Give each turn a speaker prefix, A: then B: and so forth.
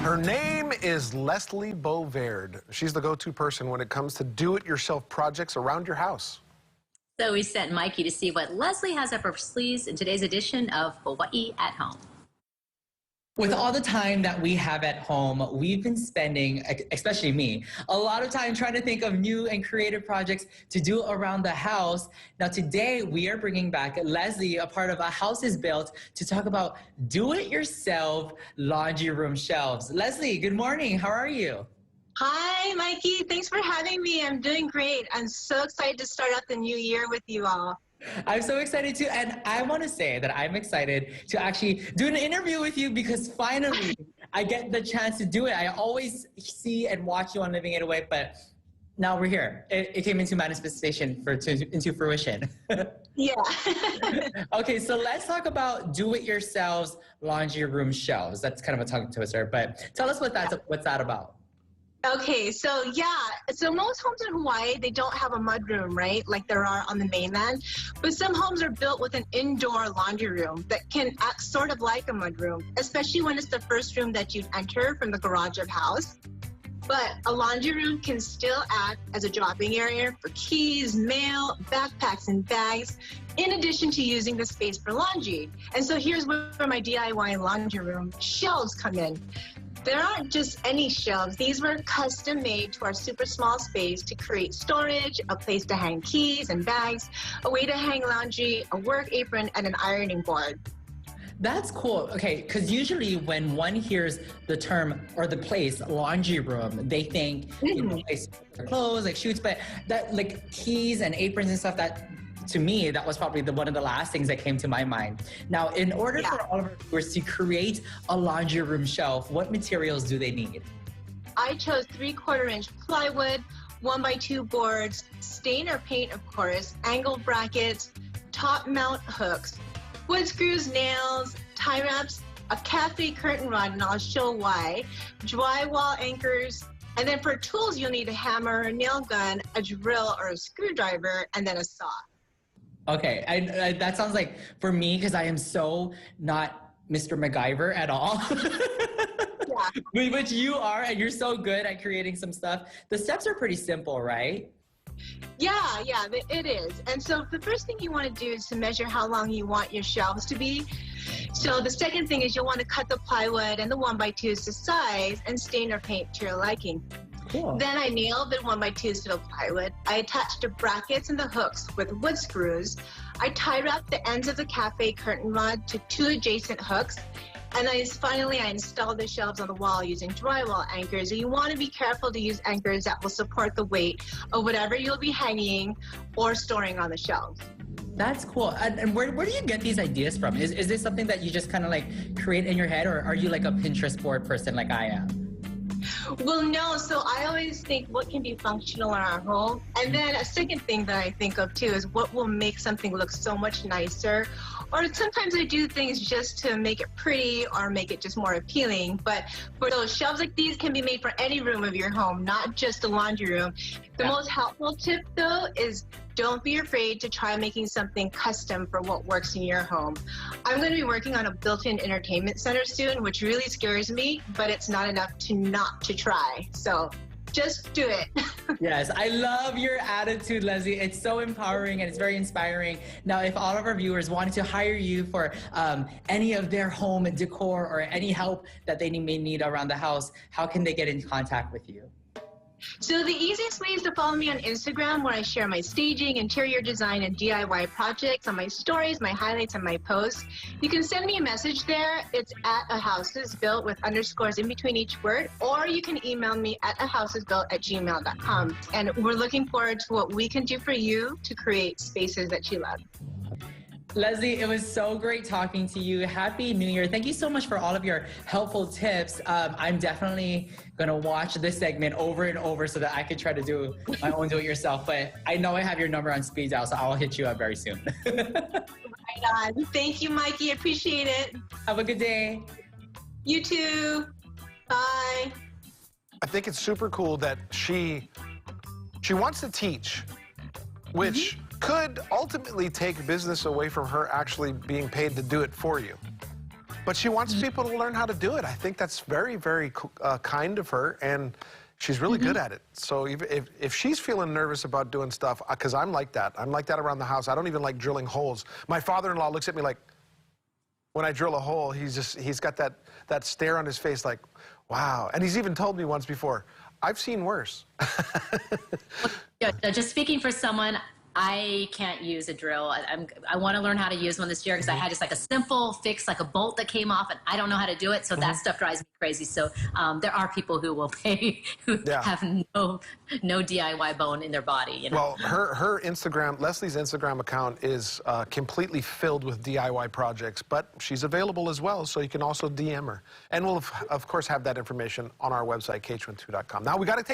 A: Her name is Leslie Beauverd. She's the go-to person when it comes to do-it-yourself projects around your house.
B: So we sent Mikey to see what Leslie has up her sleeves in today's edition of Hawaii at Home.
C: With all the time that we have at home, we've been spending, especially me, a lot of time trying to think of new and creative projects to do around the house. Now today we are bringing back Leslie, a part of A House is Built, to talk about do-it-yourself laundry room shelves. Leslie, good morning. How are you?
D: Hi, Mikey. Thanks for having me. I'm doing great. I'm so excited to start out the new year with you all.
C: I'm so excited too, and I want to say that I'm excited to actually do an interview with you because finally I get the chance to do it. I always see and watch you on Living It Away, but now we're here. It came into manifestation into fruition.
D: Yeah.
C: Okay, so let's talk about do-it-yourselves laundry room shelves. That's kind of a tongue twister, but tell us what's that about.
D: Okay, so most homes in Hawaii, they don't have a mudroom, right? Like there are on the mainland. But some homes are built with an indoor laundry room that can act sort of like a mudroom, especially when it's the first room that you enter from the garage of house. But a laundry room can still act as a dropping area for keys, mail, backpacks, and bags, in addition to using the space for laundry. And so here's where my DIY laundry room shelves come in. There aren't just any shelves. These were custom made to our super small space to create storage, a place to hang keys and bags, a way to hang laundry, a work apron, and an ironing board.
C: That's cool. Okay, because usually when one hears the term or the place laundry room, they think place for clothes, like shoots, but that like keys and aprons and stuff, that to me, that was probably one of the last things that came to my mind. Now, in order for all of our viewers to create a laundry room shelf, what materials do they need?
D: I chose 3/4-inch plywood, 1x2 boards, stain or paint, of course, angle brackets, top mount hooks, wood screws, nails, tie wraps, a cafe curtain rod, and I'll show why, drywall anchors, and then for tools, you'll need a hammer, a nail gun, a drill or a screwdriver, and then a saw.
C: Okay, I that sounds like, for me, because I am so not Mr. MacGyver at all. Yeah. Which you are, and you're so good at creating some stuff. The steps are pretty simple, right?
D: Yeah, it is. And so the first thing you want to do is to measure how long you want your shelves to be. So the second thing is you'll want to cut the plywood and the 1x2s to size and stain or paint to your liking.
C: Cool.
D: Then I nailed the 1x2s to the plywood. I attached the brackets and the hooks with wood screws. I tie wrapped the ends of the cafe curtain rod to 2 adjacent hooks. And finally, I installed the shelves on the wall using drywall anchors. And you want to be careful to use anchors that will support the weight of whatever you'll be hanging or storing on the shelves.
C: That's cool. And where do you get these ideas from? Is this something that you just kind of like create in your head, or are you like a Pinterest board person like I am?
D: Well, no. So I always think what can be functional in our home. And then a second thing that I think of too is what will make something look so much nicer. Or sometimes I do things just to make it pretty or make it just more appealing. But for those shelves like these can be made for any room of your home, not just the laundry room. The most helpful tip though is don't be afraid to try making something custom for what works in your home. I'm going to be working on a built-in entertainment center soon, which really scares me, but it's not enough not to try. So just do it.
C: Yes, I love your attitude, Leslie. It's so empowering and it's very inspiring. Now, if all of our viewers wanted to hire you for any of their home decor or any help that they may need around the house, how can they get in contact with you?
D: So the easiest way is to follow me on Instagram, where I share my staging, interior design, and DIY projects on my stories, my highlights, and my posts. You can send me a message there. It's at A House is Built with underscores in between each word, or you can email me at ahousesbuilt@gmail.com. And we're looking forward to what we can do for you to create spaces that you love.
C: Leslie, it was so great talking to you. Happy New Year. Thank you so much for all of your helpful tips. I'm definitely going to watch this segment over and over so that I can try to do my own do-it-yourself. But I know I have your number on speed dial, so I'll hit you up very soon.
D: Right on. Thank you, Mikey. Appreciate it.
C: Have a good day.
D: You too. Bye.
A: I think it's super cool that she wants to teach, which could ultimately take business away from her actually being paid to do it for you. But she wants people to learn how to do it. I think that's very, very kind of her, and she's really good at it. So if she's feeling nervous about doing stuff, because I'm like that. I'm like that around the house. I don't even like drilling holes. My father-in-law looks at me like, when I drill a hole, he's got that stare on his face like, wow. And he's even told me once before, I've seen worse.
B: Yeah, just speaking for someone, I can't use a drill. I want to learn how to use one this year because I had just like a simple fix, like a bolt that came off, and I don't know how to do it. So that stuff drives me crazy. So there are people who will pay who have no DIY bone in their body. You know?
A: Well, her Instagram, Leslie's Instagram account is completely filled with DIY projects, but she's available as well, so you can also DM her. And we'll, of course, have that information on our website, KH12.com. Now, we got to take